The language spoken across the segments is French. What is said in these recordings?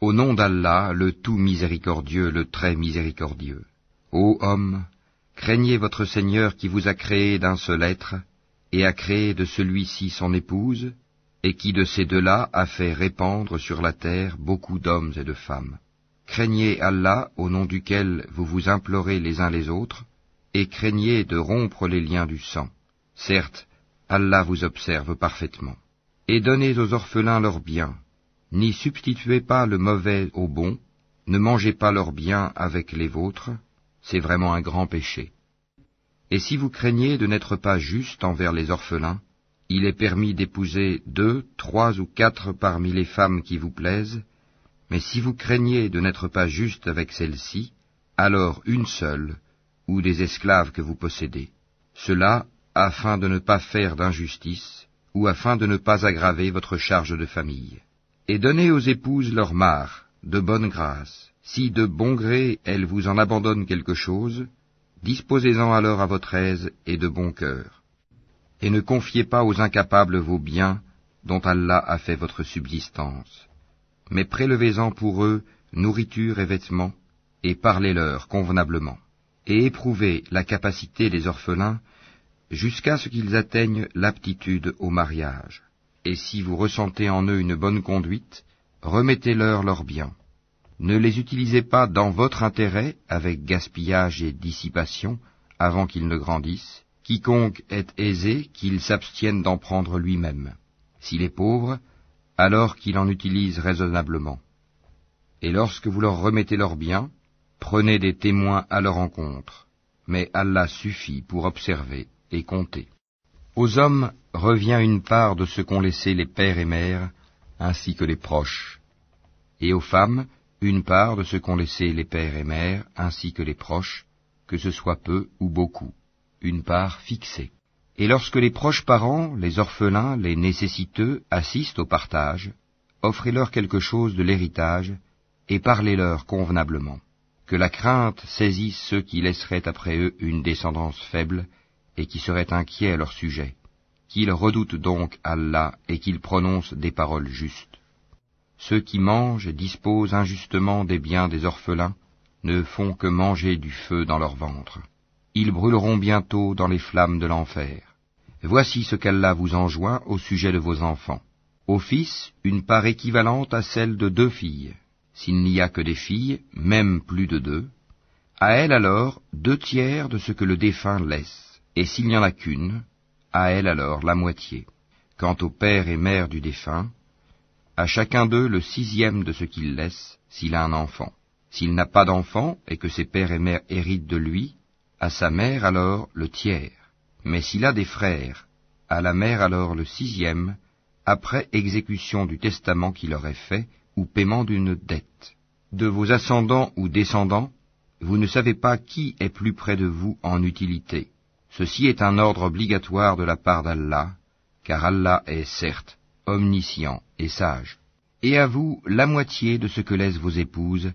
Au nom d'Allah, le tout miséricordieux, le très miséricordieux. Ô hommes, craignez votre Seigneur qui vous a créé d'un seul être, et a créé de celui-ci son épouse, et qui de ces deux-là a fait répandre sur la terre beaucoup d'hommes et de femmes. Craignez Allah au nom duquel vous vous implorez les uns les autres, et craignez de rompre les liens du sang. Certes, Allah vous observe parfaitement. Et donnez aux orphelins leurs biens. N'y substituez pas le mauvais au bon, ne mangez pas leurs biens avec les vôtres, c'est vraiment un grand péché. Et si vous craignez de n'être pas juste envers les orphelins, il est permis d'épouser 2, 3 ou 4 parmi les femmes qui vous plaisent, mais si vous craignez de n'être pas juste avec celles-ci, alors une seule, ou des esclaves que vous possédez. Cela afin de ne pas faire d'injustice, ou afin de ne pas aggraver votre charge de famille. Et donnez aux épouses leur mare, de bonne grâce. Si de bon gré elles vous en abandonnent quelque chose, disposez-en alors à votre aise et de bon cœur. Et ne confiez pas aux incapables vos biens, dont Allah a fait votre subsistance. Mais prélevez-en pour eux nourriture et vêtements, et parlez-leur convenablement. Et éprouvez la capacité des orphelins jusqu'à ce qu'ils atteignent l'aptitude au mariage. Et si vous ressentez en eux une bonne conduite, remettez-leur leurs biens. Ne les utilisez pas dans votre intérêt avec gaspillage et dissipation avant qu'ils ne grandissent. Quiconque est aisé, qu'il s'abstienne d'en prendre lui-même. S'il est pauvre, alors qu'il en utilise raisonnablement. Et lorsque vous leur remettez leurs biens, prenez des témoins à leur encontre. Mais Allah suffit pour observer et compter. Aux hommes revient une part de ce qu'ont laissé les pères et mères, ainsi que les proches, et aux femmes une part de ce qu'ont laissé les pères et mères, ainsi que les proches, que ce soit peu ou beaucoup, une part fixée. Et lorsque les proches parents, les orphelins, les nécessiteux assistent au partage, offrez-leur quelque chose de l'héritage, et parlez-leur convenablement. Que la crainte saisisse ceux qui laisseraient après eux une descendance faible, et qui seraient inquiets à leur sujet, qu'ils redoutent donc Allah et qu'ils prononcent des paroles justes. Ceux qui mangent et disposent injustement des biens des orphelins ne font que manger du feu dans leur ventre. Ils brûleront bientôt dans les flammes de l'enfer. Voici ce qu'Allah vous enjoint au sujet de vos enfants. Aux fils, une part équivalente à celle de 2 filles. S'il n'y a que des filles, même plus de 2, à elles alors 2/3 de ce que le défunt laisse. Et s'il n'y en a qu'une, à elle alors la moitié. Quant au père et mère du défunt, à chacun d'eux le 6e de ce qu'il laisse, s'il a un enfant. S'il n'a pas d'enfant, et que ses pères et mères héritent de lui, à sa mère alors le 1/3. Mais s'il a des frères, à la mère alors le 6e, après exécution du testament qu'il aurait fait, ou paiement d'une dette. De vos ascendants ou descendants, vous ne savez pas qui est plus près de vous en utilité. Ceci est un ordre obligatoire de la part d'Allah, car Allah est certes omniscient et sage. Et à vous la moitié de ce que laissent vos épouses,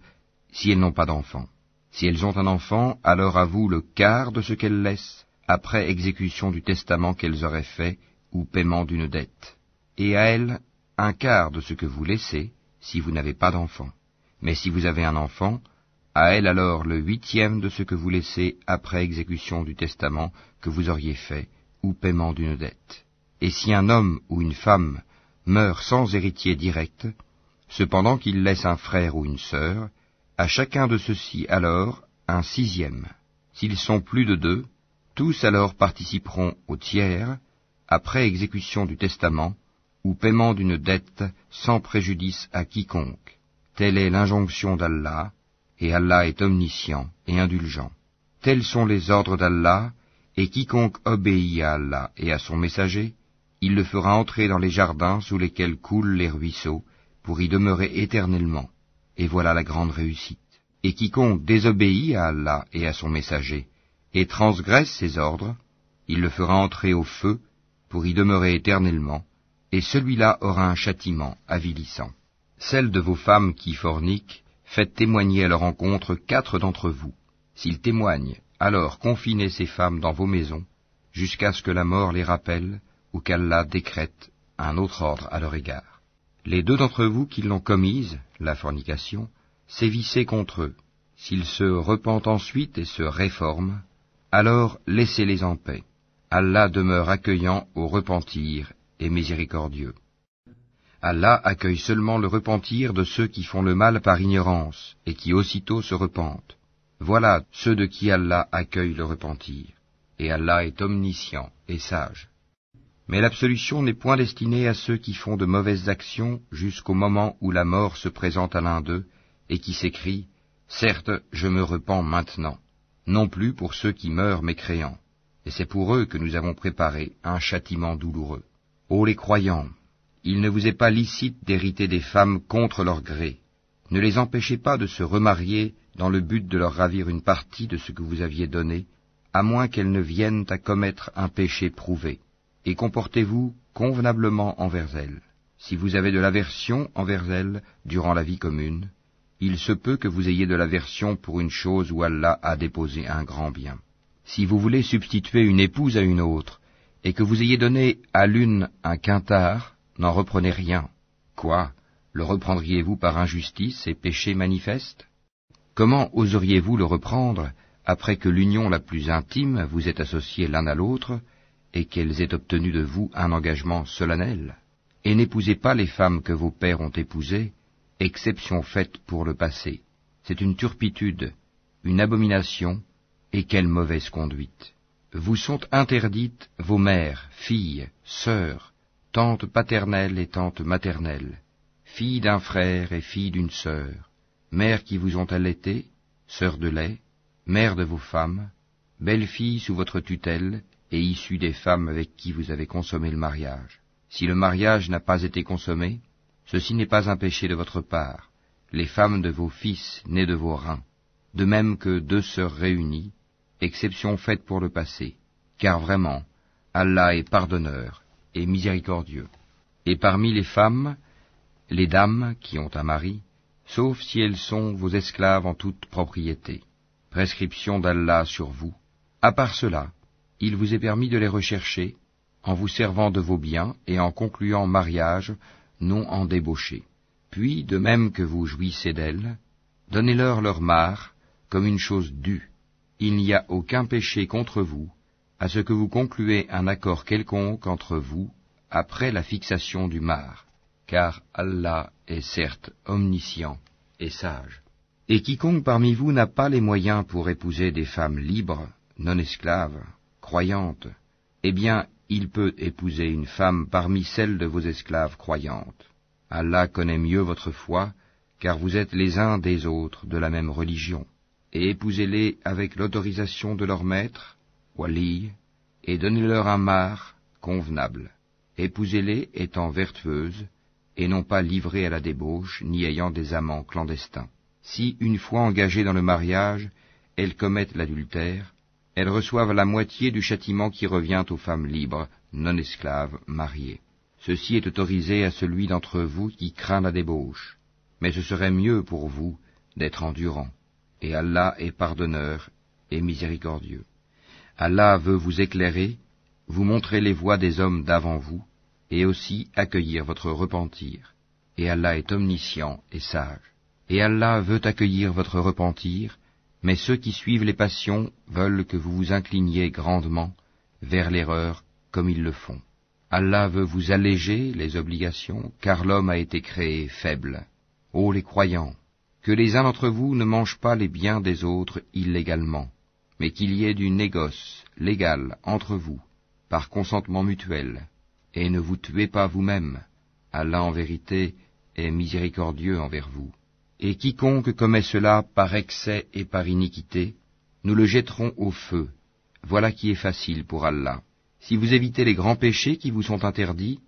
si elles n'ont pas d'enfant. Si elles ont un enfant, alors à vous le quart de ce qu'elles laissent, après exécution du testament qu'elles auraient fait, ou paiement d'une dette. Et à elles, un quart de ce que vous laissez, si vous n'avez pas d'enfant. Mais si vous avez un enfant, à elle alors le 8e de ce que vous laissez après exécution du testament que vous auriez fait, ou paiement d'une dette. Et si un homme ou une femme meurt sans héritier direct, cependant qu'il laisse un frère ou une sœur, à chacun de ceux-ci alors un 6e. S'ils sont plus de 2, tous alors participeront au 1/3, après exécution du testament, ou paiement d'une dette sans préjudice à quiconque. Telle est l'injonction d'Allah, et Allah est omniscient et indulgent. Tels sont les ordres d'Allah, et quiconque obéit à Allah et à son messager, il le fera entrer dans les jardins sous lesquels coulent les ruisseaux, pour y demeurer éternellement. Et voilà la grande réussite. Et quiconque désobéit à Allah et à son messager, et transgresse ses ordres, il le fera entrer au feu, pour y demeurer éternellement, et celui-là aura un châtiment avilissant. Celles de vos femmes qui forniquent, faites témoigner à leur encontre 4 d'entre vous. S'ils témoignent, alors confinez ces femmes dans vos maisons, jusqu'à ce que la mort les rappelle, ou qu'Allah décrète un autre ordre à leur égard. Les deux d'entre vous qui l'ont commise, la fornication, sévissez contre eux. S'ils se repentent ensuite et se réforment, alors laissez-les en paix. Allah demeure accueillant au repentir et miséricordieux. Allah accueille seulement le repentir de ceux qui font le mal par ignorance et qui aussitôt se repentent. Voilà ceux de qui Allah accueille le repentir. Et Allah est omniscient et sage. Mais l'absolution n'est point destinée à ceux qui font de mauvaises actions jusqu'au moment où la mort se présente à l'un d'eux et qui s'écrie « Certes, je me repens maintenant », non plus pour ceux qui meurent mécréants. Et c'est pour eux que nous avons préparé un châtiment douloureux. Ô les croyants, il ne vous est pas licite d'hériter des femmes contre leur gré. Ne les empêchez pas de se remarier dans le but de leur ravir une partie de ce que vous aviez donné, à moins qu'elles ne viennent à commettre un péché prouvé. Et comportez-vous convenablement envers elles. Si vous avez de l'aversion envers elles durant la vie commune, il se peut que vous ayez de l'aversion pour une chose où Allah a déposé un grand bien. Si vous voulez substituer une épouse à une autre, et que vous ayez donné à l'une un quintard, n'en reprenez rien. Quoi? Le reprendriez-vous par injustice et péché manifeste? Comment oseriez-vous le reprendre après que l'union la plus intime vous ait associé l'un à l'autre, et qu'elles aient obtenu de vous un engagement solennel? Et n'épousez pas les femmes que vos pères ont épousées, exception faite pour le passé. C'est une turpitude, une abomination, et quelle mauvaise conduite. Vous sont interdites vos mères, filles, sœurs, tantes paternelles et tantes maternelles, filles d'un frère et filles d'une sœur, mères qui vous ont allaitées, sœurs de lait, mères de vos femmes, belles-filles sous votre tutelle, et issues des femmes avec qui vous avez consommé le mariage. Si le mariage n'a pas été consommé, ceci n'est pas un péché de votre part, les femmes de vos fils nés de vos reins, de même que deux sœurs réunies, exception faite pour le passé, car vraiment, Allah est pardonneur et miséricordieux. Et parmi les femmes, les dames qui ont un mari, sauf si elles sont vos esclaves en toute propriété, prescription d'Allah sur vous. À part cela, il vous est permis de les rechercher, en vous servant de vos biens et en concluant mariage, non en débauché. Puis, de même que vous jouissez d'elles, donnez-leur leur part, comme une chose due. Il n'y a aucun péché contre vous, à ce que vous concluez un accord quelconque entre vous, après la fixation du mar, car Allah est certes omniscient et sage. Et quiconque parmi vous n'a pas les moyens pour épouser des femmes libres, non esclaves, croyantes, eh bien, il peut épouser une femme parmi celles de vos esclaves croyantes. Allah connaît mieux votre foi, car vous êtes les uns des autres de la même religion. Et épousez-les avec l'autorisation de leur maître, wali, et donnez-leur un mar convenable. Épousez-les étant vertueuses, et non pas livrées à la débauche, ni ayant des amants clandestins. Si, une fois engagées dans le mariage, elles commettent l'adultère, elles reçoivent la moitié du châtiment qui revient aux femmes libres, non esclaves, mariées. Ceci est autorisé à celui d'entre vous qui craint la débauche, mais ce serait mieux pour vous d'être endurant. Et Allah est pardonneur et miséricordieux. Allah veut vous éclairer, vous montrer les voies des hommes d'avant vous, et aussi accueillir votre repentir. Et Allah est omniscient et sage. Et Allah veut accueillir votre repentir, mais ceux qui suivent les passions veulent que vous vous incliniez grandement vers l'erreur comme ils le font. Allah veut vous alléger les obligations, car l'homme a été créé faible. Ô les croyants, que les uns d'entre vous ne mangent pas les biens des autres illégalement, mais qu'il y ait du négoce légal entre vous, par consentement mutuel, et ne vous tuez pas vous-même. Allah en vérité est miséricordieux envers vous. Et quiconque commet cela par excès et par iniquité, nous le jetterons au feu. Voilà qui est facile pour Allah. Si vous évitez les grands péchés qui vous sont interdits,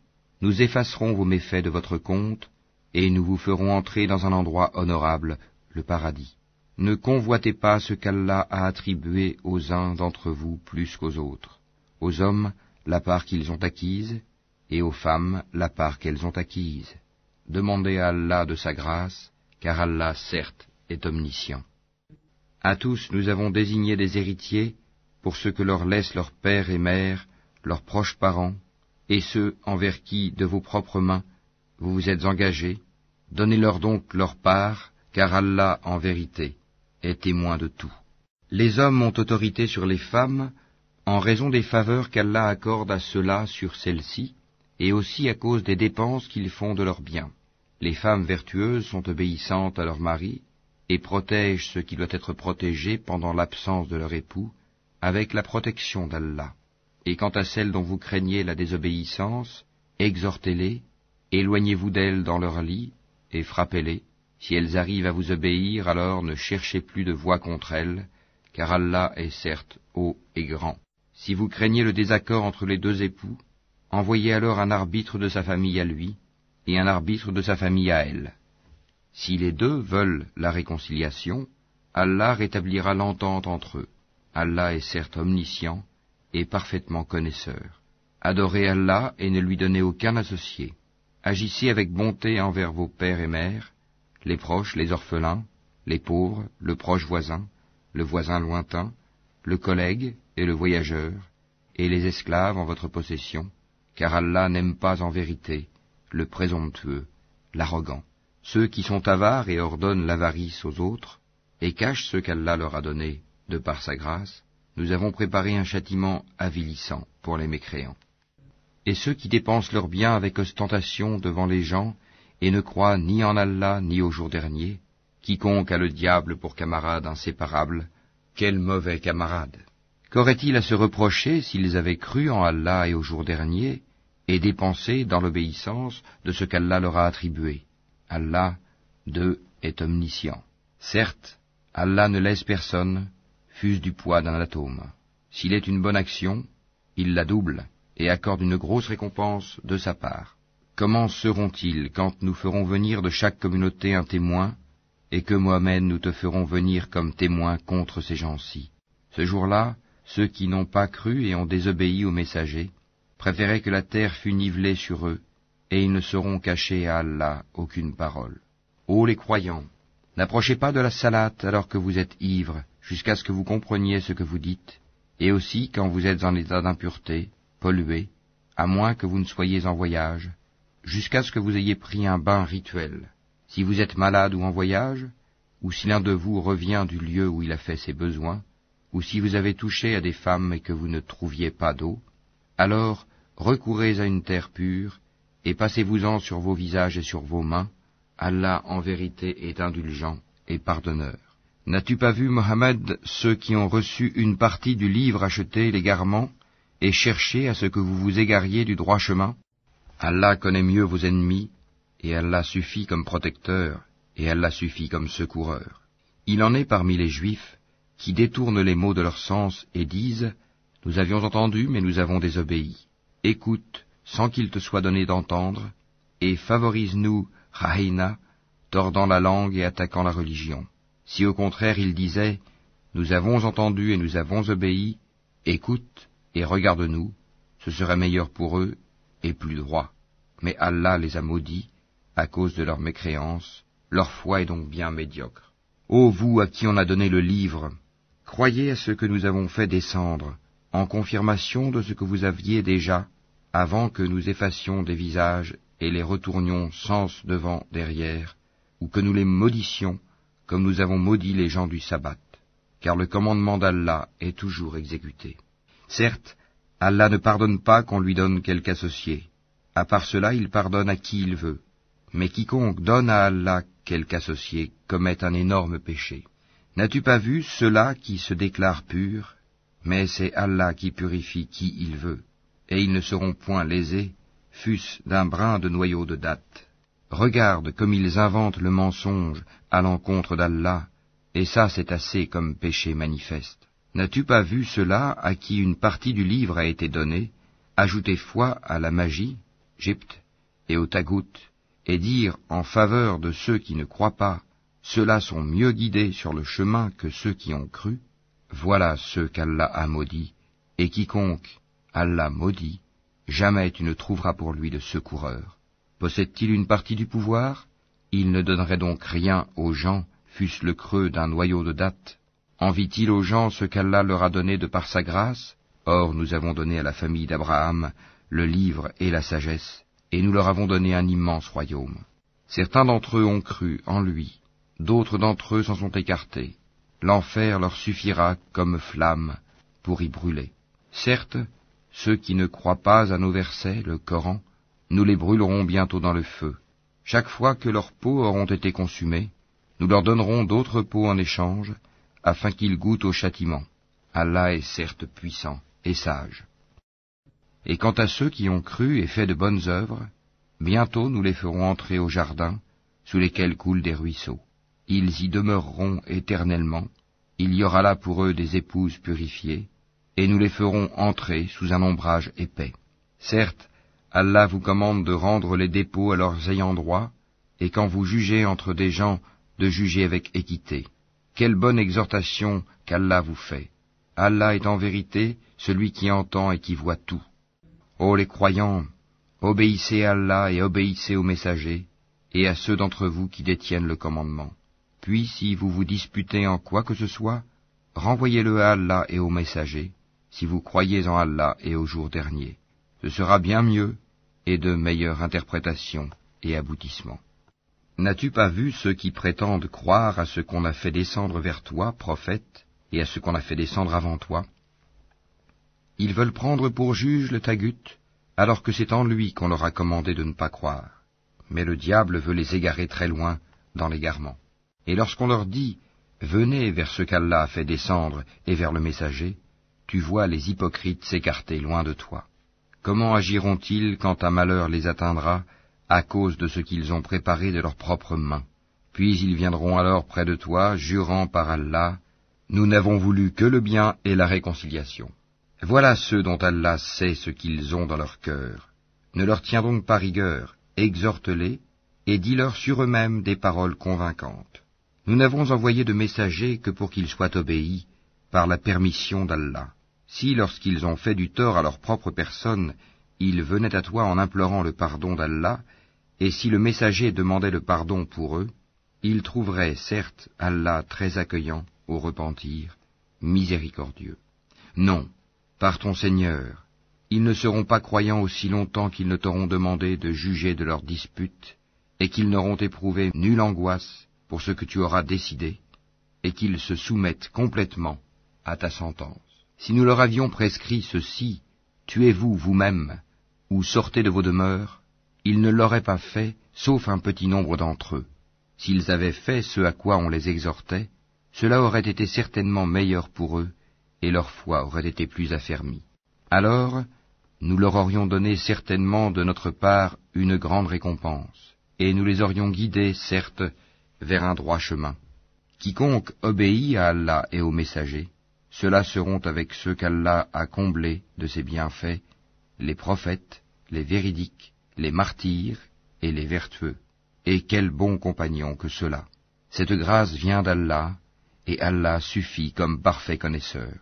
nous effacerons vos méfaits de votre compte, et nous vous ferons entrer dans un endroit honorable, le paradis. Ne convoitez pas ce qu'Allah a attribué aux uns d'entre vous plus qu'aux autres. Aux hommes, la part qu'ils ont acquise, et aux femmes, la part qu'elles ont acquise. Demandez à Allah de sa grâce, car Allah, certes, est omniscient. À tous nous avons désigné des héritiers pour ce que leur laissent leurs pères et mères, leurs proches parents, et ceux envers qui, de vos propres mains, vous vous êtes engagés, donnez-leur donc leur part, car Allah, en vérité, est témoin de tout. Les hommes ont autorité sur les femmes en raison des faveurs qu'Allah accorde à ceux-là sur celles-ci, et aussi à cause des dépenses qu'ils font de leurs biens. Les femmes vertueuses sont obéissantes à leur mari, et protègent ce qui doit être protégé pendant l'absence de leur époux, avec la protection d'Allah. Et quant à celles dont vous craignez la désobéissance, exhortez-les, éloignez-vous d'elles dans leur lit, et frappez-les. Si elles arrivent à vous obéir, alors ne cherchez plus de voie contre elles, car Allah est certes haut et grand. Si vous craignez le désaccord entre les deux époux, envoyez alors un arbitre de sa famille à lui, et un arbitre de sa famille à elle. Si les deux veulent la réconciliation, Allah rétablira l'entente entre eux. Allah est certes omniscient et parfaitement connaisseur. Adorez Allah et ne lui donnez aucun associé. Agissez avec bonté envers vos pères et mères, les proches, les orphelins, les pauvres, le proche voisin, le voisin lointain, le collègue et le voyageur, et les esclaves en votre possession, car Allah n'aime pas en vérité le présomptueux, l'arrogant, ceux qui sont avares et ordonnent l'avarice aux autres, et cachent ce qu'Allah leur a donné de par sa grâce. Nous avons préparé un châtiment avilissant pour les mécréants. Et ceux qui dépensent leurs biens avec ostentation devant les gens, et ne croient ni en Allah ni au jour dernier, quiconque a le diable pour camarade inséparable, quel mauvais camarade! Qu'auraient-ils à se reprocher s'ils avaient cru en Allah et au jour dernier, et dépensé dans l'obéissance de ce qu'Allah leur a attribué? Allah, d'eux, est omniscient. Certes, Allah ne laisse personne, fût-ce du poids d'un atome. S'il est une bonne action, il la double, et accorde une grosse récompense de sa part. Comment seront-ils quand nous ferons venir de chaque communauté un témoin, et que Mohammed nous te ferons venir comme témoin contre ces gens-ci? Ce jour-là, ceux qui n'ont pas cru et ont désobéi aux messagers préféraient que la terre fût nivelée sur eux, et ils ne sauront cacher à Allah aucune parole. Ô les croyants, n'approchez pas de la salate alors que vous êtes ivres, jusqu'à ce que vous compreniez ce que vous dites, et aussi quand vous êtes en état d'impureté, pollué, à moins que vous ne soyez en voyage, jusqu'à ce que vous ayez pris un bain rituel. Si vous êtes malade ou en voyage, ou si l'un de vous revient du lieu où il a fait ses besoins, ou si vous avez touché à des femmes et que vous ne trouviez pas d'eau, alors recourez à une terre pure, et passez-vous-en sur vos visages et sur vos mains. Allah en vérité est indulgent et pardonneur. N'as-tu pas vu, Mohammed, ceux qui ont reçu une partie du livre acheté l'égarement, et cherché à ce que vous vous égariez du droit chemin? Allah connaît mieux vos ennemis, et Allah suffit comme protecteur, et Allah suffit comme secoureur. Il en est parmi les Juifs qui détournent les mots de leur sens et disent « Nous avions entendu, mais nous avons désobéi. Écoute, sans qu'il te soit donné d'entendre, et favorise-nous, Rahina, tordant la langue et attaquant la religion. Si au contraire ils disaient « Nous avons entendu et nous avons obéi, écoute et regarde-nous, ce serait meilleur pour eux et plus droit. » Mais Allah les a maudits à cause de leur mécréance, leur foi est donc bien médiocre. Ô vous à qui on a donné le livre, croyez à ce que nous avons fait descendre, en confirmation de ce que vous aviez déjà, avant que nous effacions des visages et les retournions sens devant, derrière, ou que nous les maudissions, comme nous avons maudit les gens du sabbat, car le commandement d'Allah est toujours exécuté. Certes, Allah ne pardonne pas qu'on lui donne quelque associé. À part cela, il pardonne à qui il veut. Mais quiconque donne à Allah quelque associé commet un énorme péché. N'as-tu pas vu ceux-là qui se déclarent purs? Mais c'est Allah qui purifie qui il veut, et ils ne seront point lésés, fût-ce d'un brin de noyau de date. Regarde comme ils inventent le mensonge à l'encontre d'Allah, et ça c'est assez comme péché manifeste. N'as-tu pas vu ceux-là à qui une partie du livre a été donnée, ajouter foi à la magie, Gypte, et au tagout, et dire en faveur de ceux qui ne croient pas, ceux-là sont mieux guidés sur le chemin que ceux qui ont cru? Voilà ceux qu'Allah a maudits, et quiconque Allah maudit, jamais tu ne trouveras pour lui de secoureur. Possède-t-il une partie du pouvoir? Il ne donnerait donc rien aux gens, fût-ce le creux d'un noyau de date. Envie-t-il aux gens ce qu'Allah leur a donné de par sa grâce? Or nous avons donné à la famille d'Abraham le livre et la sagesse, et nous leur avons donné un immense royaume. Certains d'entre eux ont cru en lui, d'autres d'entre eux s'en sont écartés. L'enfer leur suffira comme flamme pour y brûler. Certes, ceux qui ne croient pas à nos versets, le Coran, nous les brûlerons bientôt dans le feu. Chaque fois que leurs peaux auront été consumées, nous leur donnerons d'autres peaux en échange, afin qu'ils goûtent au châtiment. Allah est certes puissant et sage. Et quant à ceux qui ont cru et fait de bonnes œuvres, bientôt nous les ferons entrer au jardin, sous lesquels coulent des ruisseaux. Ils y demeureront éternellement, il y aura là pour eux des épouses purifiées, et nous les ferons entrer sous un ombrage épais. Certes, Allah vous commande de rendre les dépôts à leurs ayants droit, et quand vous jugez entre des gens, de juger avec équité. Quelle bonne exhortation qu'Allah vous fait. Allah est en vérité celui qui entend et qui voit tout. Ô les croyants, obéissez à Allah et obéissez aux messagers, et à ceux d'entre vous qui détiennent le commandement. Puis si vous vous disputez en quoi que ce soit, renvoyez-le à Allah et aux messagers, si vous croyez en Allah et au jour dernier. Ce sera bien mieux et de meilleure interprétation et aboutissement. N'as-tu pas vu ceux qui prétendent croire à ce qu'on a fait descendre vers toi, prophète, et à ce qu'on a fait descendre avant toi? Ils veulent prendre pour juge le Tagut, alors que c'est en lui qu'on leur a commandé de ne pas croire. Mais le diable veut les égarer très loin dans l'égarement. Et lorsqu'on leur dit « Venez vers ce qu'Allah a fait descendre et vers le messager », tu vois les hypocrites s'écarter loin de toi. Comment agiront-ils quand un malheur les atteindra à cause de ce qu'ils ont préparé de leurs propres mains? Puis ils viendront alors près de toi, jurant par Allah, « Nous n'avons voulu que le bien et la réconciliation. » Voilà ceux dont Allah sait ce qu'ils ont dans leur cœur. Ne leur tiens donc pas rigueur, exhorte-les, et dis-leur sur eux-mêmes des paroles convaincantes. Nous n'avons envoyé de messagers que pour qu'ils soient obéis par la permission d'Allah. Si, lorsqu'ils ont fait du tort à leur propre personne, ils venaient à toi en implorant le pardon d'Allah, et si le messager demandait le pardon pour eux, ils trouveraient certes Allah très accueillant au repentir, miséricordieux. Non, par ton Seigneur, ils ne seront pas croyants aussi longtemps qu'ils ne t'auront demandé de juger de leurs disputes, et qu'ils n'auront éprouvé nulle angoisse pour ce que tu auras décidé, et qu'ils se soumettent complètement à ta sentence. Si nous leur avions prescrit ceci, tuez-vous vous-même, ou sortez de vos demeures, ils ne l'auraient pas fait, sauf un petit nombre d'entre eux. S'ils avaient fait ce à quoi on les exhortait, cela aurait été certainement meilleur pour eux, et leur foi aurait été plus affermie. Alors, nous leur aurions donné certainement de notre part une grande récompense, et nous les aurions guidés, certes, vers un droit chemin. Quiconque obéit à Allah et aux messagers, ceux-là seront avec ceux qu'Allah a comblés de ses bienfaits, les prophètes, les véridiques, les martyrs et les vertueux. Et quels bons compagnons que ceux-là. Cette grâce vient d'Allah, et Allah suffit comme parfait connaisseur.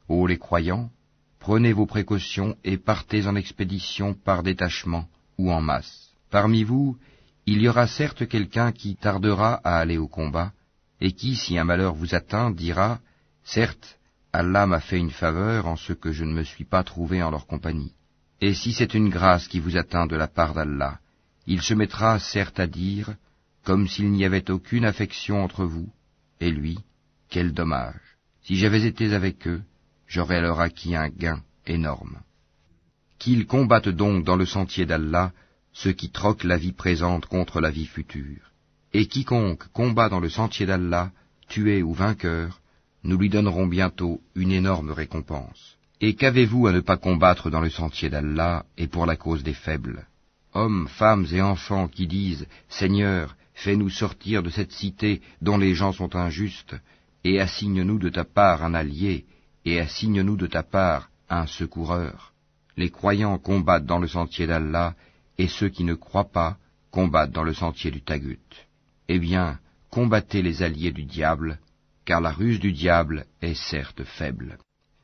Ô les croyants, prenez vos précautions et partez en expédition par détachement ou en masse. Parmi vous, il y aura certes quelqu'un qui tardera à aller au combat, et qui, si un malheur vous atteint, dira « Certes, Allah m'a fait une faveur en ce que je ne me suis pas trouvé en leur compagnie. » Et si c'est une grâce qui vous atteint de la part d'Allah, il se mettra certes à dire, comme s'il n'y avait aucune affection entre vous, et lui, quel dommage. Si j'avais été avec eux, j'aurais alors acquis un gain énorme. Qu'ils combattent donc dans le sentier d'Allah ceux qui troquent la vie présente contre la vie future. Et quiconque combat dans le sentier d'Allah, tué ou vainqueur, nous lui donnerons bientôt une énorme récompense. Et qu'avez-vous à ne pas combattre dans le sentier d'Allah et pour la cause des faibles? Hommes, femmes et enfants qui disent « Seigneur, fais-nous sortir de cette cité dont les gens sont injustes, et assigne-nous de ta part un allié, et assigne-nous de ta part un secoureur. » Les croyants combattent dans le sentier d'Allah, et ceux qui ne croient pas combattent dans le sentier du Tagut. Eh bien, combattez les alliés du diable, car la ruse du diable est certes faible.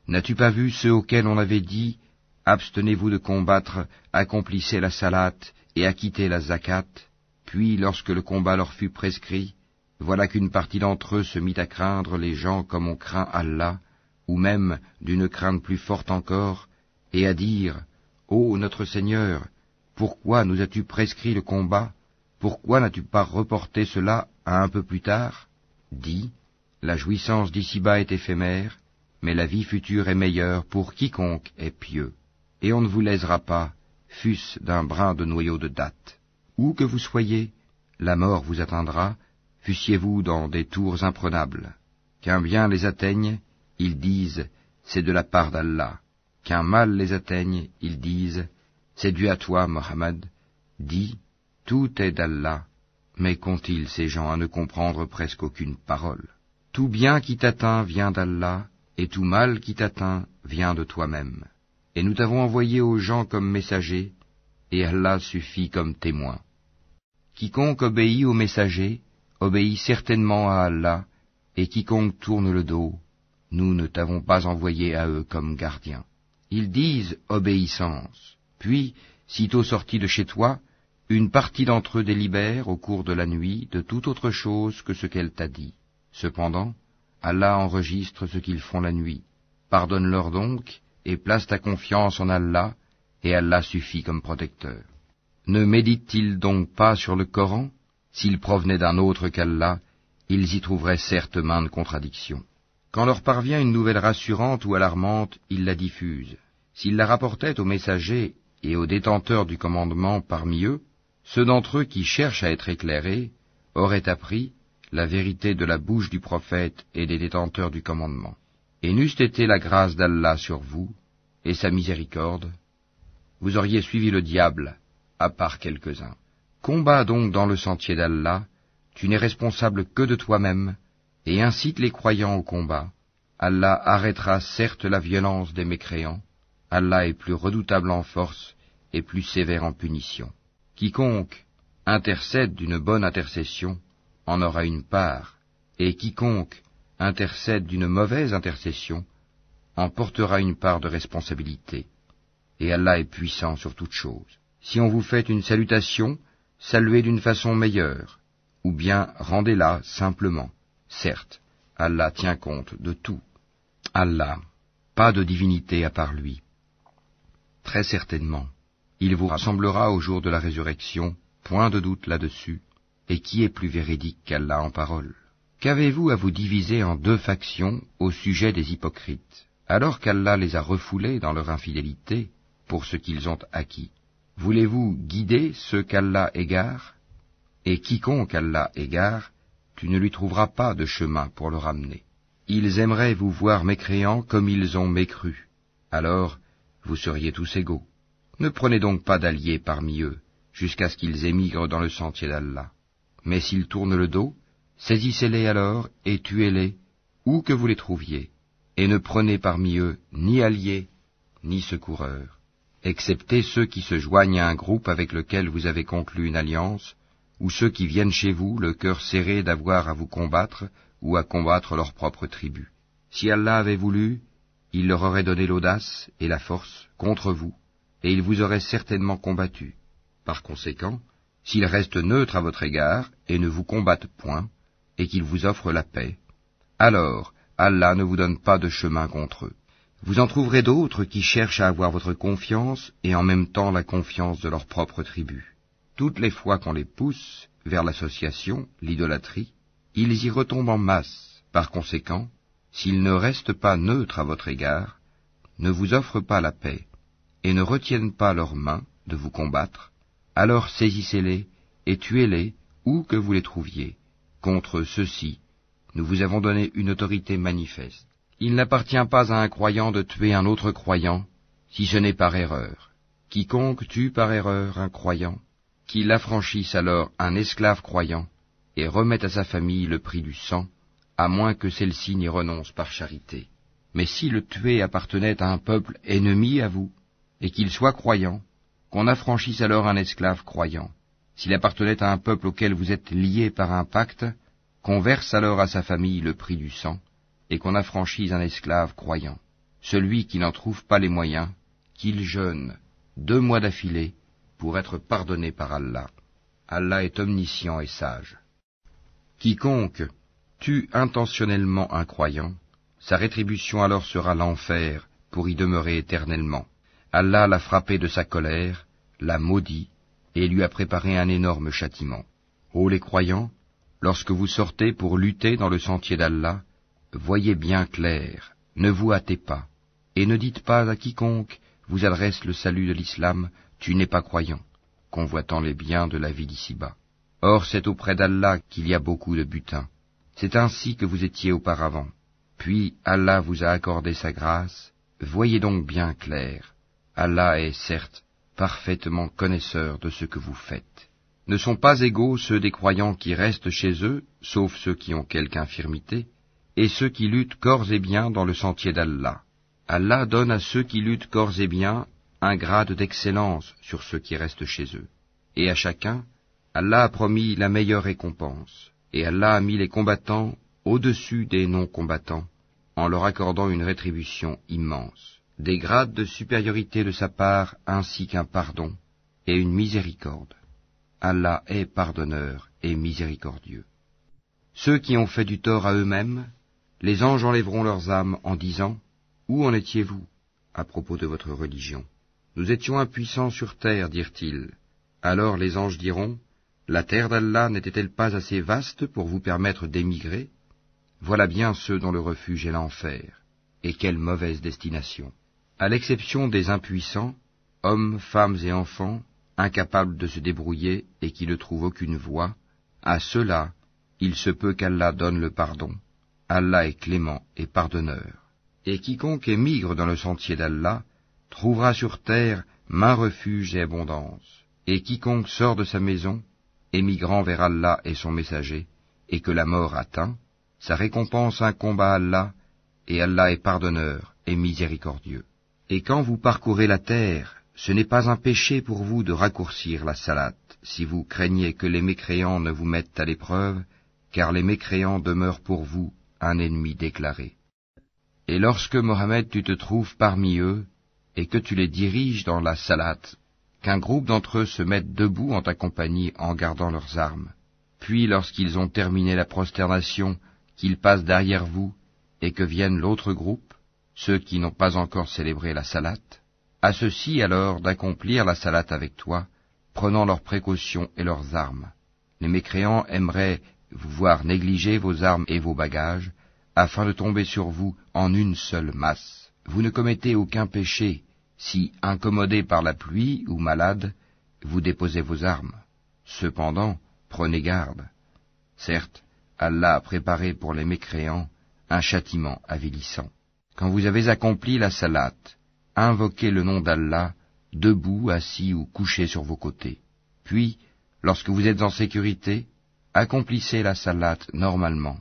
N'as-tu pas vu ceux auxquels on avait dit « Abstenez-vous de combattre, accomplissez la salate et acquittez la zakat » Puis, lorsque le combat leur fut prescrit, voilà qu'une partie d'entre eux se mit à craindre les gens comme on craint Allah, ou même d'une crainte plus forte encore, et à dire « Ô notre Seigneur, pourquoi nous as-tu prescrit le combat? Pourquoi n'as-tu pas reporté cela à un peu plus tard? Dis, la jouissance d'ici-bas est éphémère, mais la vie future est meilleure pour quiconque est pieux. Et on ne vous lésera pas, fût-ce d'un brin de noyau de datte. Où que vous soyez, la mort vous atteindra, fussiez-vous dans des tours imprenables. Qu'un bien les atteigne, ils disent, c'est de la part d'Allah. Qu'un mal les atteigne, ils disent, c'est dû à toi, Mohammed. Dis, tout est d'Allah, mais qu'ont-ils ces gens à ne comprendre presque aucune parole? Tout bien qui t'atteint vient d'Allah, et tout mal qui t'atteint vient de toi-même. Et nous t'avons envoyé aux gens comme messagers, et Allah suffit comme témoin. Quiconque obéit aux messagers, obéit certainement à Allah, et quiconque tourne le dos, nous ne t'avons pas envoyé à eux comme gardiens. Ils disent obéissance, puis, sitôt sortis de chez toi, une partie d'entre eux délibère au cours de la nuit de toute autre chose que ce qu'elle t'a dit. Cependant, Allah enregistre ce qu'ils font la nuit. Pardonne-leur donc, et place ta confiance en Allah, et Allah suffit comme protecteur. Ne méditent-ils donc pas sur le Coran? S'ils provenaient d'un autre qu'Allah, ils y trouveraient certes maintes contradictions. Quand leur parvient une nouvelle rassurante ou alarmante, ils la diffusent. S'ils la rapportaient aux messagers et aux détenteurs du commandement parmi eux, ceux d'entre eux qui cherchent à être éclairés auraient appris la vérité de la bouche du prophète et des détenteurs du commandement. Et n'eût été la grâce d'Allah sur vous, et sa miséricorde, vous auriez suivi le diable, à part quelques-uns. Combats donc dans le sentier d'Allah, tu n'es responsable que de toi-même, et incite les croyants au combat. Allah arrêtera certes la violence des mécréants, Allah est plus redoutable en force et plus sévère en punition. Quiconque intercède d'une bonne intercession en aura une part, et quiconque intercède d'une mauvaise intercession en portera une part de responsabilité. Et Allah est puissant sur toute chose. Si on vous fait une salutation, saluez d'une façon meilleure, ou bien rendez-la simplement. Certes, Allah tient compte de tout. Allah, pas de divinité à part lui. Très certainement, il vous rassemblera au jour de la résurrection, point de doute là-dessus, et qui est plus véridique qu'Allah en parole? Qu'avez-vous à vous diviser en deux factions au sujet des hypocrites, alors qu'Allah les a refoulés dans leur infidélité pour ce qu'ils ont acquis? Voulez-vous guider ceux qu'Allah égare? Et quiconque Allah égare, tu ne lui trouveras pas de chemin pour le ramener. Ils aimeraient vous voir mécréants comme ils ont mécru. Alors, vous seriez tous égaux. Ne prenez donc pas d'alliés parmi eux, jusqu'à ce qu'ils émigrent dans le sentier d'Allah. Mais s'ils tournent le dos, saisissez-les alors et tuez-les, où que vous les trouviez, et ne prenez parmi eux ni alliés, ni secoureurs, excepté ceux qui se joignent à un groupe avec lequel vous avez conclu une alliance, ou ceux qui viennent chez vous, le cœur serré d'avoir à vous combattre ou à combattre leur propre tribu. Si Allah avait voulu, il leur aurait donné l'audace et la force contre vous, et il vous aurait certainement combattu. Par conséquent, s'ils restent neutres à votre égard et ne vous combattent point, et qu'ils vous offrent la paix, alors Allah ne vous donne pas de chemin contre eux. Vous en trouverez d'autres qui cherchent à avoir votre confiance et en même temps la confiance de leur propre tribu. Toutes les fois qu'on les pousse vers l'association, l'idolâtrie, ils y retombent en masse. Par conséquent, s'ils ne restent pas neutres à votre égard, ne vous offrent pas la paix, et ne retiennent pas leurs mains de vous combattre, alors saisissez-les et tuez-les où que vous les trouviez. Contre ceux-ci, nous vous avons donné une autorité manifeste. Il n'appartient pas à un croyant de tuer un autre croyant, si ce n'est par erreur. Quiconque tue par erreur un croyant, qu'il affranchisse alors un esclave croyant, et remette à sa famille le prix du sang, à moins que celle-ci n'y renonce par charité. Mais si le tué appartenait à un peuple ennemi à vous, et qu'il soit croyant, qu'on affranchisse alors un esclave croyant. S'il appartenait à un peuple auquel vous êtes liés par un pacte, qu'on verse alors à sa famille le prix du sang, et qu'on affranchisse un esclave croyant. Celui qui n'en trouve pas les moyens, qu'il jeûne 2 mois d'affilée, pour être pardonné par Allah. Allah est omniscient et sage. Quiconque tue intentionnellement un croyant, sa rétribution alors sera l'enfer pour y demeurer éternellement. Allah l'a frappé de sa colère, l'a maudit et lui a préparé un énorme châtiment. Ô les croyants, lorsque vous sortez pour lutter dans le sentier d'Allah, voyez bien clair, ne vous hâtez pas, et ne dites pas à quiconque vous adresse le salut de l'islam, tu n'es pas croyant, convoitant les biens de la vie d'ici-bas. Or c'est auprès d'Allah qu'il y a beaucoup de butin. C'est ainsi que vous étiez auparavant. Puis Allah vous a accordé sa grâce, voyez donc bien clair. Allah est, certes, parfaitement connaisseur de ce que vous faites. Ne sont pas égaux ceux des croyants qui restent chez eux, sauf ceux qui ont quelque infirmité, et ceux qui luttent corps et biens dans le sentier d'Allah. Allah donne à ceux qui luttent corps et biens un grade d'excellence sur ceux qui restent chez eux. Et à chacun, Allah a promis la meilleure récompense, et Allah a mis les combattants au-dessus des non-combattants, en leur accordant une rétribution immense, des grades de supériorité de sa part ainsi qu'un pardon et une miséricorde. Allah est pardonneur et miséricordieux. Ceux qui ont fait du tort à eux-mêmes, les anges enlèveront leurs âmes en disant « Où en étiez-vous à propos de votre religion ?» Nous étions impuissants sur terre, dirent-ils. Alors les anges diront « La terre d'Allah n'était-elle pas assez vaste pour vous permettre d'émigrer ? Voilà bien ceux dont le refuge est l'enfer. Et quelle mauvaise destination ! À l'exception des impuissants, hommes, femmes et enfants, incapables de se débrouiller et qui ne trouvent aucune voie, à ceux-là, il se peut qu'Allah donne le pardon. Allah est clément et pardonneur. Et quiconque émigre dans le sentier d'Allah trouvera sur terre maint refuge et abondance. Et quiconque sort de sa maison, émigrant vers Allah et son messager, et que la mort atteint, sa récompense incombe à Allah, et Allah est pardonneur et miséricordieux. Et quand vous parcourez la terre, ce n'est pas un péché pour vous de raccourcir la salate, si vous craignez que les mécréants ne vous mettent à l'épreuve, car les mécréants demeurent pour vous un ennemi déclaré. Et lorsque, Mohammed, tu te trouves parmi eux, et que tu les diriges dans la salate, qu'un groupe d'entre eux se mette debout en ta compagnie en gardant leurs armes, puis lorsqu'ils ont terminé la prosternation, qu'ils passent derrière vous, et que vienne l'autre groupe, ceux qui n'ont pas encore célébré la salate, à ceux-ci alors d'accomplir la salate avec toi, prenant leurs précautions et leurs armes. Les mécréants aimeraient vous voir négliger vos armes et vos bagages, afin de tomber sur vous en une seule masse. Vous ne commettez aucun péché, si, incommodé par la pluie ou malade, vous déposez vos armes. Cependant, prenez garde. Certes, Allah a préparé pour les mécréants un châtiment avilissant. Quand vous avez accompli la salate, invoquez le nom d'Allah, debout, assis ou couché sur vos côtés. Puis, lorsque vous êtes en sécurité, accomplissez la salate normalement,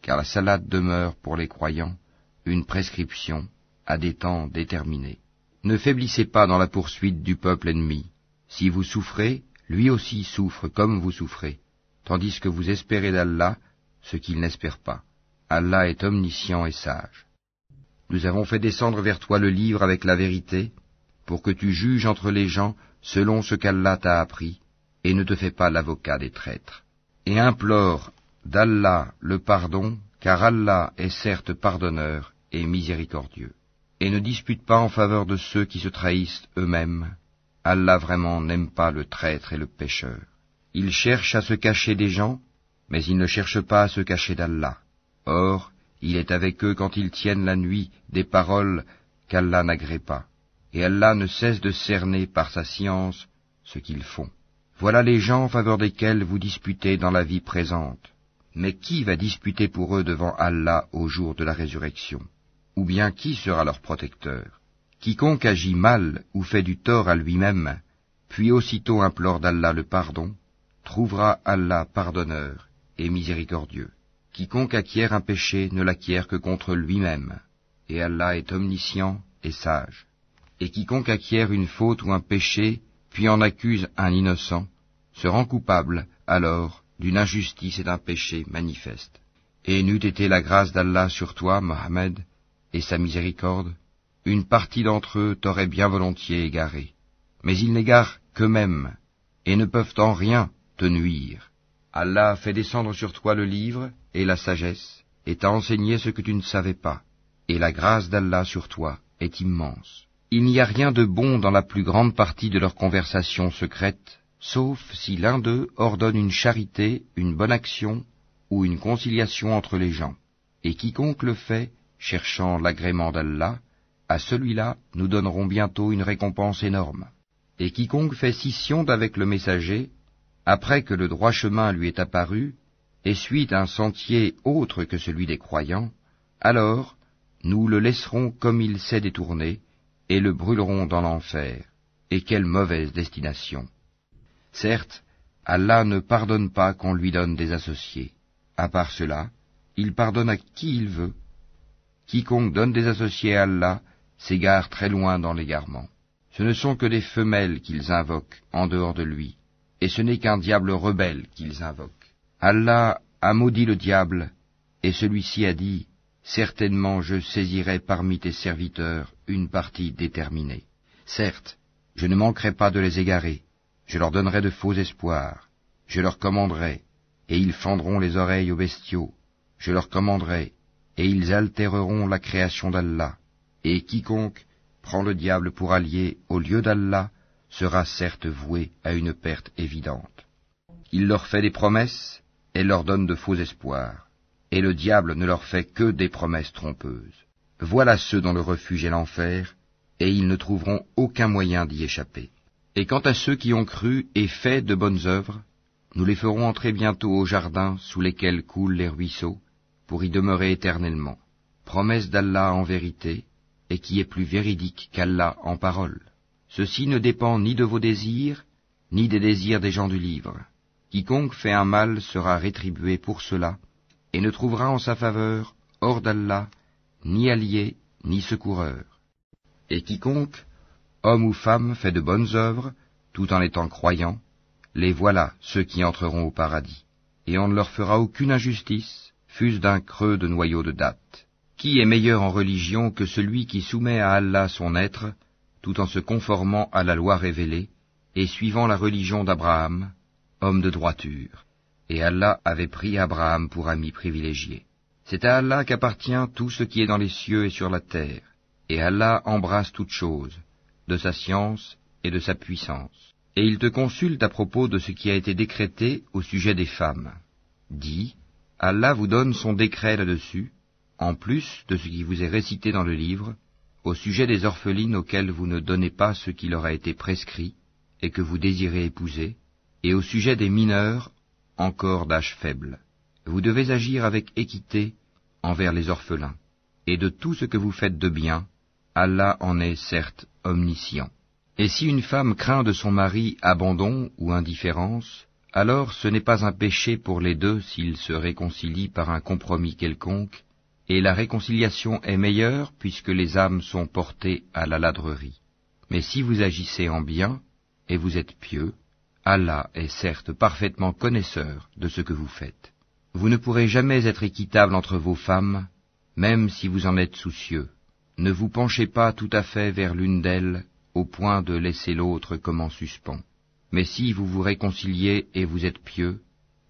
car la salate demeure pour les croyants une prescription à des temps déterminés. Ne faiblissez pas dans la poursuite du peuple ennemi. Si vous souffrez, lui aussi souffre comme vous souffrez, tandis que vous espérez d'Allah ce qu'il n'espère pas. Allah est omniscient et sage. Nous avons fait descendre vers toi le livre avec la vérité, pour que tu juges entre les gens selon ce qu'Allah t'a appris, et ne te fais pas l'avocat des traîtres. Et implore d'Allah le pardon, car Allah est certes pardonneur et miséricordieux. Et ne dispute pas en faveur de ceux qui se trahissent eux-mêmes. Allah vraiment n'aime pas le traître et le pécheur. Il cherche à se cacher des gens, mais il ne cherche pas à se cacher d'Allah. Or, il est avec eux quand ils tiennent la nuit des paroles qu'Allah n'agrée pas. Et Allah ne cesse de cerner par sa science ce qu'ils font. Voilà les gens en faveur desquels vous disputez dans la vie présente. Mais qui va disputer pour eux devant Allah au jour de la résurrection? Ou bien qui sera leur protecteur? Quiconque agit mal ou fait du tort à lui-même, puis aussitôt implore d'Allah le pardon, trouvera Allah pardonneur et miséricordieux. Quiconque acquiert un péché ne l'acquiert que contre lui-même, et Allah est omniscient et sage. Et quiconque acquiert une faute ou un péché, puis en accuse un innocent, se rend coupable, alors, d'une injustice et d'un péché manifeste. Et n'eût été la grâce d'Allah sur toi, Mohammed, et sa miséricorde, une partie d'entre eux t'aurait bien volontiers égaré. Mais ils n'égarent qu'eux-mêmes, et ne peuvent en rien te nuire. Allah a fait descendre sur toi le livre et la sagesse, et t'a enseigné ce que tu ne savais pas, et la grâce d'Allah sur toi est immense. Il n'y a rien de bon dans la plus grande partie de leur conversation secrète, sauf si l'un d'eux ordonne une charité, une bonne action ou une conciliation entre les gens. Et quiconque le fait, cherchant l'agrément d'Allah, à celui-là nous donnerons bientôt une récompense énorme. Et quiconque fait scission d'avec le messager, après que le droit chemin lui est apparu, et suit un sentier autre que celui des croyants, alors nous le laisserons comme il s'est détourné, et le brûlerons dans l'enfer. Et quelle mauvaise destination! Certes, Allah ne pardonne pas qu'on lui donne des associés. À part cela, il pardonne à qui il veut. Quiconque donne des associés à Allah s'égare très loin dans l'égarement. Ce ne sont que des femelles qu'ils invoquent en dehors de lui, et ce n'est qu'un diable rebelle qu'ils invoquent. Allah a maudit le diable, et celui-ci a dit, « Certainement je saisirai parmi tes serviteurs une partie déterminée. Certes, je ne manquerai pas de les égarer, je leur donnerai de faux espoirs, je leur commanderai, et ils fendront les oreilles aux bestiaux, je leur commanderai, et ils altéreront la création d'Allah, et quiconque prend le diable pour allié au lieu d'Allah sera certes voué à une perte évidente. Il leur fait des promesses et leur donne de faux espoirs, et le diable ne leur fait que des promesses trompeuses. Voilà ceux dont le refuge est l'enfer, et ils ne trouveront aucun moyen d'y échapper. Et quant à ceux qui ont cru et fait de bonnes œuvres, nous les ferons entrer bientôt au jardin sous lesquels coulent les ruisseaux, pour y demeurer éternellement. Promesse d'Allah en vérité, et qui est plus véridique qu'Allah en parole. Ceci ne dépend ni de vos désirs, ni des désirs des gens du livre. Quiconque fait un mal sera rétribué pour cela, et ne trouvera en sa faveur, hors d'Allah, ni allié, ni secoureur. Et quiconque, homme ou femme, fait de bonnes œuvres, tout en étant croyant, les voilà ceux qui entreront au paradis. Et on ne leur fera aucune injustice, fût-ce d'un creux de noyau de date. Qui est meilleur en religion que celui qui soumet à Allah son être, tout en se conformant à la loi révélée, et suivant la religion d'Abraham, homme de droiture. Et Allah avait pris Abraham pour ami privilégié. C'est à Allah qu'appartient tout ce qui est dans les cieux et sur la terre, et Allah embrasse toutes choses, de sa science et de sa puissance. Et il te consulte à propos de ce qui a été décrété au sujet des femmes. Dis, Allah vous donne son décret là-dessus, en plus de ce qui vous est récité dans le livre, au sujet des orphelines auxquelles vous ne donnez pas ce qui leur a été prescrit, et que vous désirez épouser, et au sujet des mineurs, encore d'âge faible. Vous devez agir avec équité envers les orphelins, et de tout ce que vous faites de bien, Allah en est certes omniscient. Et si une femme craint de son mari abandon ou indifférence, alors ce n'est pas un péché pour les deux s'ils se réconcilient par un compromis quelconque, et la réconciliation est meilleure puisque les âmes sont portées à la ladrerie. Mais si vous agissez en bien, et vous êtes pieux, Allah est certes parfaitement connaisseur de ce que vous faites. Vous ne pourrez jamais être équitable entre vos femmes, même si vous en êtes soucieux. Ne vous penchez pas tout à fait vers l'une d'elles, au point de laisser l'autre comme en suspens. Mais si vous vous réconciliez et vous êtes pieux,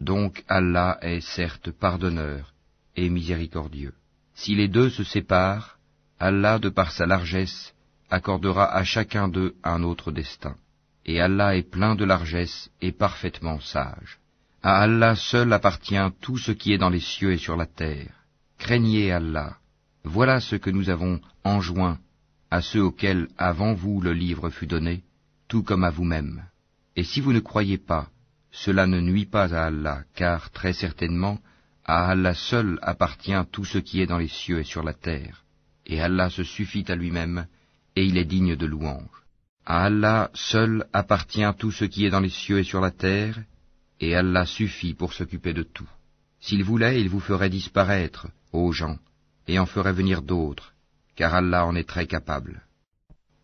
donc Allah est certes pardonneur et miséricordieux. Si les deux se séparent, Allah, de par sa largesse, accordera à chacun d'eux un autre destin. Et Allah est plein de largesse et parfaitement sage. À Allah seul appartient tout ce qui est dans les cieux et sur la terre. Craignez Allah. Voilà ce que nous avons enjoint à ceux auxquels avant vous le livre fut donné, tout comme à vous-même. Et si vous ne croyez pas, cela ne nuit pas à Allah, car très certainement, à Allah seul appartient tout ce qui est dans les cieux et sur la terre. Et Allah se suffit à lui-même, et il est digne de louange. À Allah seul appartient tout ce qui est dans les cieux et sur la terre, et Allah suffit pour s'occuper de tout. S'il voulait, il vous ferait disparaître, ô gens, et en ferait venir d'autres, car Allah en est très capable.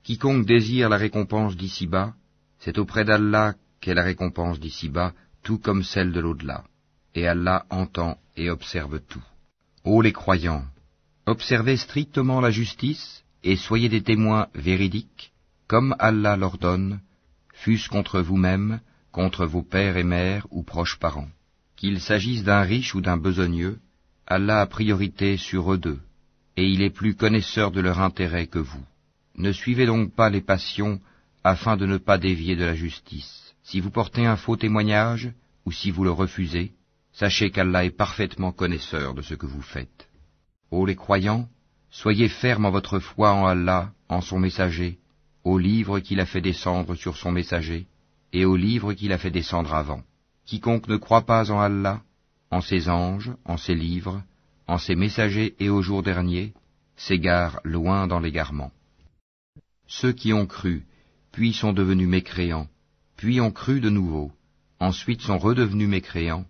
Quiconque désire la récompense d'ici-bas, c'est auprès d'Allah qu'est la récompense d'ici-bas, tout comme celle de l'au-delà. Et Allah entend et observe tout. Ô les croyants, observez strictement la justice, et soyez des témoins véridiques, comme Allah l'ordonne, fût-ce contre vous-même, contre vos pères et mères ou proches parents. Qu'il s'agisse d'un riche ou d'un besogneux, Allah a priorité sur eux deux, et il est plus connaisseur de leur intérêt que vous. Ne suivez donc pas les passions, afin de ne pas dévier de la justice. Si vous portez un faux témoignage, ou si vous le refusez, sachez qu'Allah est parfaitement connaisseur de ce que vous faites. Ô les croyants, soyez fermes en votre foi en Allah, en son messager, au livre qu'il a fait descendre sur son messager, et au livre qu'il a fait descendre avant. Quiconque ne croit pas en Allah, en ses anges, en ses livres, en ses messagers et au jour dernier, s'égare loin dans l'égarement. Ceux qui ont cru, puis sont devenus mécréants, puis ont cru de nouveau, ensuite sont redevenus mécréants,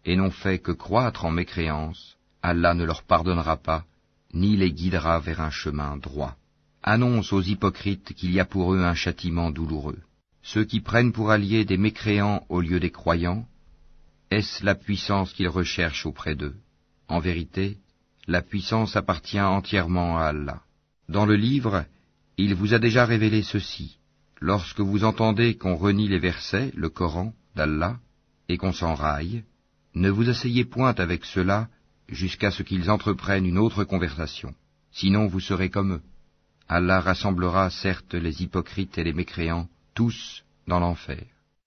et n'ont fait que croître en mécréance, Allah ne leur pardonnera pas, ni les guidera vers un chemin droit. Annonce aux hypocrites qu'il y a pour eux un châtiment douloureux. Ceux qui prennent pour alliés des mécréants au lieu des croyants, est-ce la puissance qu'ils recherchent auprès d'eux? En vérité, la puissance appartient entièrement à Allah. Dans le livre, il vous a déjà révélé ceci. Lorsque vous entendez qu'on renie les versets, le Coran, d'Allah, et qu'on s'en raille, ne vous asseyez point avec ceux-là jusqu'à ce qu'ils entreprennent une autre conversation. Sinon vous serez comme eux. Allah rassemblera certes les hypocrites et les mécréants, tous dans l'enfer.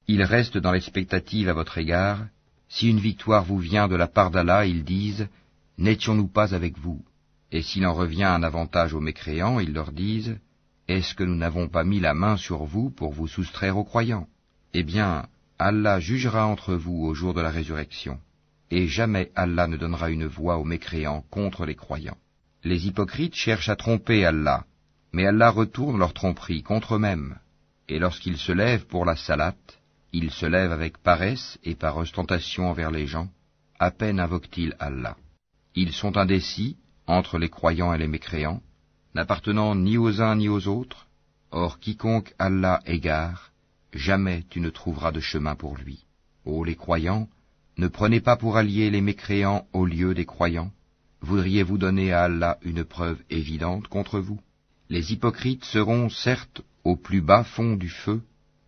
Ils restent dans l'expectative à votre égard. Si une victoire vous vient de la part d'Allah, ils disent « N'étions-nous pas avec vous ?» Et s'il en revient un avantage aux mécréants, ils leur disent « Est-ce que nous n'avons pas mis la main sur vous pour vous soustraire aux croyants ?» Eh bien, Allah jugera entre vous au jour de la résurrection, et jamais Allah ne donnera une voix aux mécréants contre les croyants. Les hypocrites cherchent à tromper Allah, mais Allah retourne leur tromperie contre eux-mêmes, et lorsqu'ils se lèvent pour la salate, ils se lèvent avec paresse et par ostentation envers les gens, à peine invoquent-ils Allah. Ils sont indécis entre les croyants et les mécréants, n'appartenant ni aux uns ni aux autres. Or quiconque Allah égare, jamais tu ne trouveras de chemin pour lui. Ô les croyants, ne prenez pas pour alliés les mécréants au lieu des croyants. Voudriez-vous donner à Allah une preuve évidente contre vous? Les hypocrites seront certes au plus bas fond du feu,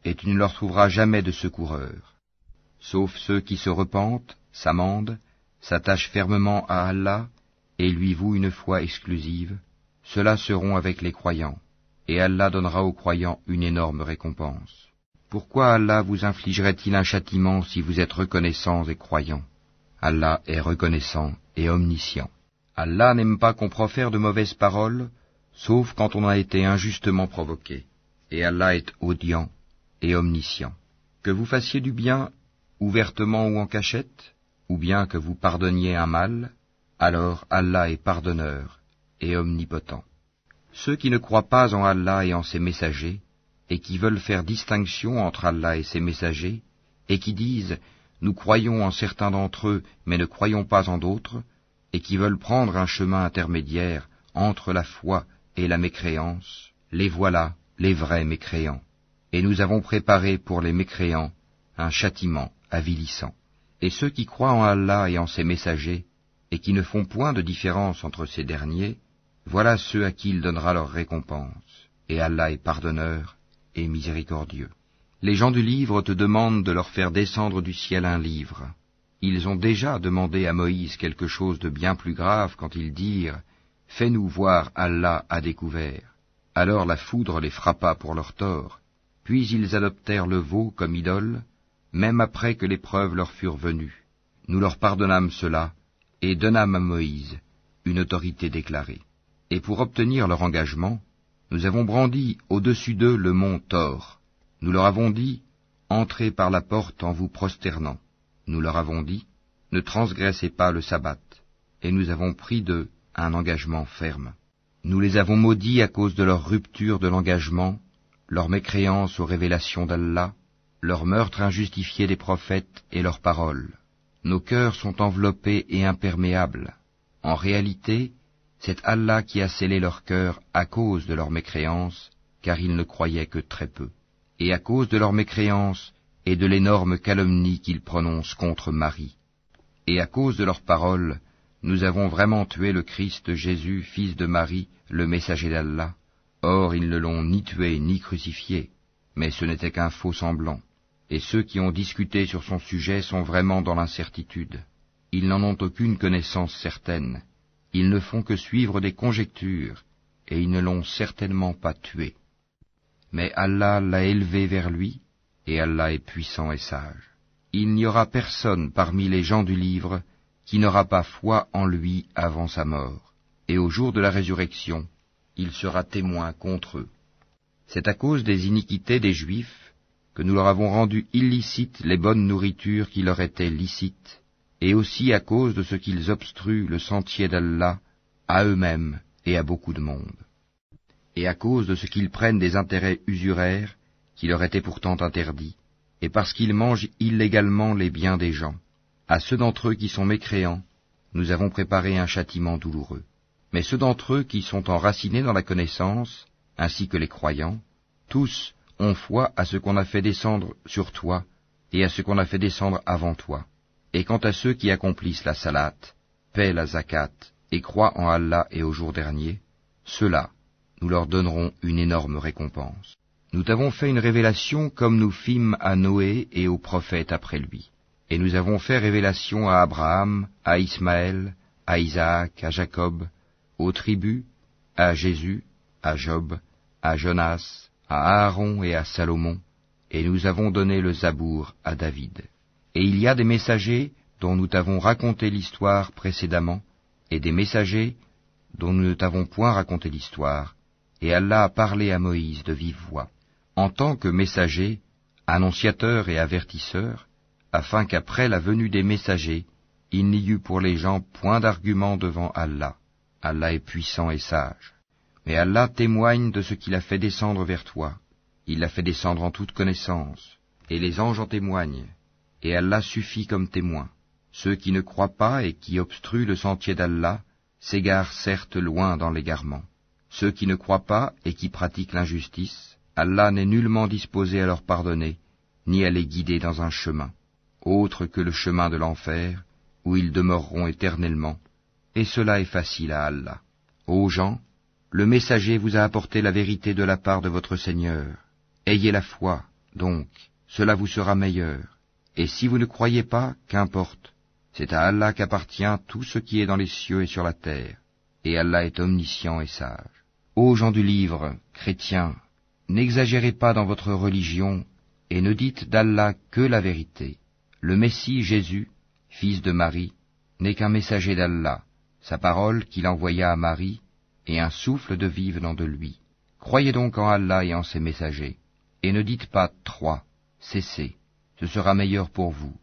et tu ne leur trouveras jamais de secoureurs. Sauf ceux qui se repentent, s'amendent, s'attachent fermement à Allah, et lui vouent une foi exclusive, ceux-là seront avec les croyants, et Allah donnera aux croyants une énorme récompense. Pourquoi Allah vous infligerait-il un châtiment si vous êtes reconnaissants et croyants? Allah est reconnaissant et omniscient. Allah n'aime pas qu'on profère de mauvaises paroles, sauf quand on a été injustement provoqué, et Allah est audient et omniscient. Que vous fassiez du bien, ouvertement ou en cachette, ou bien que vous pardonniez un mal, alors Allah est pardonneur et omnipotent. Ceux qui ne croient pas en Allah et en ses messagers, et qui veulent faire distinction entre Allah et ses messagers, et qui disent « Nous croyons en certains d'entre eux, mais ne croyons pas en d'autres », et qui veulent prendre un chemin intermédiaire entre la foi et la mécréance, les voilà, les vrais mécréants. Et nous avons préparé pour les mécréants un châtiment avilissant. Et ceux qui croient en Allah et en ses messagers, et qui ne font point de différence entre ces derniers, voilà ceux à qui il donnera leur récompense. Et Allah est pardonneur et miséricordieux. Les gens du livre te demandent de leur faire descendre du ciel un livre. Ils ont déjà demandé à Moïse quelque chose de bien plus grave quand ils dirent « Fais-nous voir Allah à découvert ». Alors la foudre les frappa pour leur tort, puis ils adoptèrent le veau comme idole, même après que les preuves leur furent venues. Nous leur pardonnâmes cela, et donnâmes à Moïse une autorité déclarée. Et pour obtenir leur engagement, nous avons brandi au-dessus d'eux le mont Thor. Nous leur avons dit « Entrez par la porte en vous prosternant ». Nous leur avons dit « Ne transgressez pas le sabbat ». Et nous avons pris d'eux un engagement ferme. Nous les avons maudits à cause de leur rupture de l'engagement, leur mécréance aux révélations d'Allah, leur meurtre injustifié des prophètes et leurs paroles. Nos cœurs sont enveloppés et imperméables. En réalité, c'est Allah qui a scellé leurs cœurs à cause de leur mécréance, car ils ne croyaient que très peu. Et à cause de leur mécréance et de l'énorme calomnie qu'ils prononcent contre Marie. Et à cause de leurs paroles, nous avons vraiment tué le Christ Jésus, fils de Marie, le messager d'Allah. Or ils ne l'ont ni tué ni crucifié, mais ce n'était qu'un faux semblant. Et ceux qui ont discuté sur son sujet sont vraiment dans l'incertitude. Ils n'en ont aucune connaissance certaine. Ils ne font que suivre des conjectures, et ils ne l'ont certainement pas tué. Mais Allah l'a élevé vers lui, et Allah est puissant et sage. Il n'y aura personne parmi les gens du livre qui n'aura pas foi en lui avant sa mort, et au jour de la résurrection, il sera témoin contre eux. C'est à cause des iniquités des Juifs que nous leur avons rendu illicites les bonnes nourritures qui leur étaient licites, et aussi à cause de ce qu'ils obstruent le sentier d'Allah à eux-mêmes et à beaucoup de monde, et à cause de ce qu'ils prennent des intérêts usuraires qui leur étaient pourtant interdits, et parce qu'ils mangent illégalement les biens des gens. À ceux d'entre eux qui sont mécréants, nous avons préparé un châtiment douloureux. Mais ceux d'entre eux qui sont enracinés dans la connaissance, ainsi que les croyants, tous ont foi à ce qu'on a fait descendre sur toi et à ce qu'on a fait descendre avant toi. Et quant à ceux qui accomplissent la salate, paient la zakat et croient en Allah et au jour dernier, ceux-là, nous leur donnerons une énorme récompense. Nous t'avons fait une révélation comme nous fîmes à Noé et aux prophètes après lui. Et nous avons fait révélation à Abraham, à Ismaël, à Isaac, à Jacob, aux tribus, à Jésus, à Job, à Jonas, à Aaron et à Salomon, et nous avons donné le Zabour à David. Et il y a des messagers dont nous t'avons raconté l'histoire précédemment, et des messagers dont nous ne t'avons point raconté l'histoire, et Allah a parlé à Moïse de vive voix, en tant que messager, annonciateur et avertisseur, afin qu'après la venue des messagers, il n'y eût pour les gens point d'argument devant Allah. Allah est puissant et sage. Mais Allah témoigne de ce qu'il a fait descendre vers toi. Il l'a fait descendre en toute connaissance, et les anges en témoignent, et Allah suffit comme témoin. Ceux qui ne croient pas et qui obstruent le sentier d'Allah s'égarent certes loin dans l'égarement. Ceux qui ne croient pas et qui pratiquent l'injustice, Allah n'est nullement disposé à leur pardonner, ni à les guider dans un chemin, autre que le chemin de l'enfer, où ils demeureront éternellement, et cela est facile à Allah. Ô gens, le messager vous a apporté la vérité de la part de votre Seigneur. Ayez la foi, donc, cela vous sera meilleur. Et si vous ne croyez pas, qu'importe, c'est à Allah qu'appartient tout ce qui est dans les cieux et sur la terre, et Allah est omniscient et sage. Ô gens du livre, chrétiens, n'exagérez pas dans votre religion, et ne dites d'Allah que la vérité. Le Messie Jésus, fils de Marie, n'est qu'un messager d'Allah, sa parole qu'il envoya à Marie, et un souffle de vie venant de lui. Croyez donc en Allah et en ses messagers, et ne dites pas « 3 », cessez, ce sera meilleur pour vous.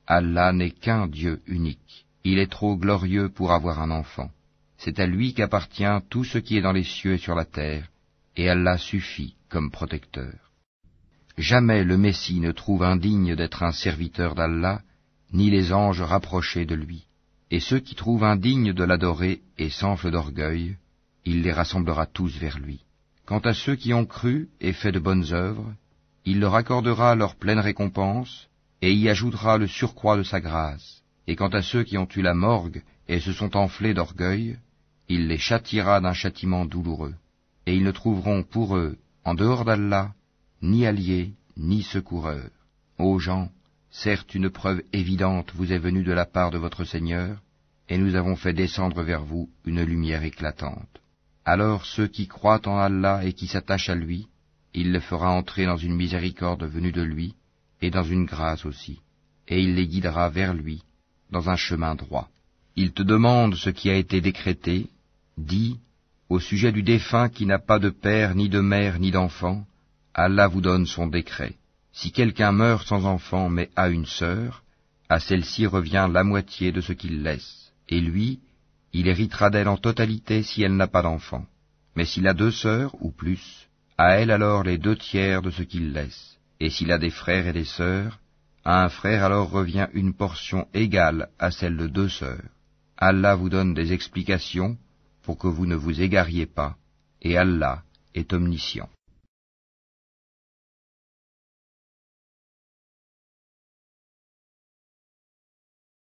Allah n'est qu'un Dieu unique, il est trop glorieux pour avoir un enfant. C'est à lui qu'appartient tout ce qui est dans les cieux et sur la terre, et Allah suffit comme protecteur. Jamais le Messie ne trouve indigne d'être un serviteur d'Allah, ni les anges rapprochés de lui. Et ceux qui trouvent indignes de l'adorer et s'enflent d'orgueil, il les rassemblera tous vers lui. Quant à ceux qui ont cru et fait de bonnes œuvres, il leur accordera leur pleine récompense, et y ajoutera le surcroît de sa grâce. Et quant à ceux qui ont eu la morgue et se sont enflés d'orgueil, il les châtiera d'un châtiment douloureux. Et ils ne trouveront pour eux, en dehors d'Allah, ni alliés, ni secoureurs. Ô gens, certes une preuve évidente vous est venue de la part de votre Seigneur, et nous avons fait descendre vers vous une lumière éclatante. Alors ceux qui croient en Allah et qui s'attachent à lui, il les fera entrer dans une miséricorde venue de lui, et dans une grâce aussi, et il les guidera vers lui, dans un chemin droit. Il te demande ce qui a été décrété, dis, au sujet du défunt qui n'a pas de père, ni de mère, ni d'enfant, Allah vous donne son décret. Si quelqu'un meurt sans enfant mais a une sœur, à celle-ci revient la moitié de ce qu'il laisse, et lui, il héritera d'elle en totalité si elle n'a pas d'enfant. Mais s'il a 2 sœurs ou plus, à elle alors les 2/3 de ce qu'il laisse. Et s'il a des frères et des sœurs, à un frère alors revient une portion égale à celle de 2 sœurs. Allah vous donne des explications pour que vous ne vous égariez pas, et Allah est omniscient.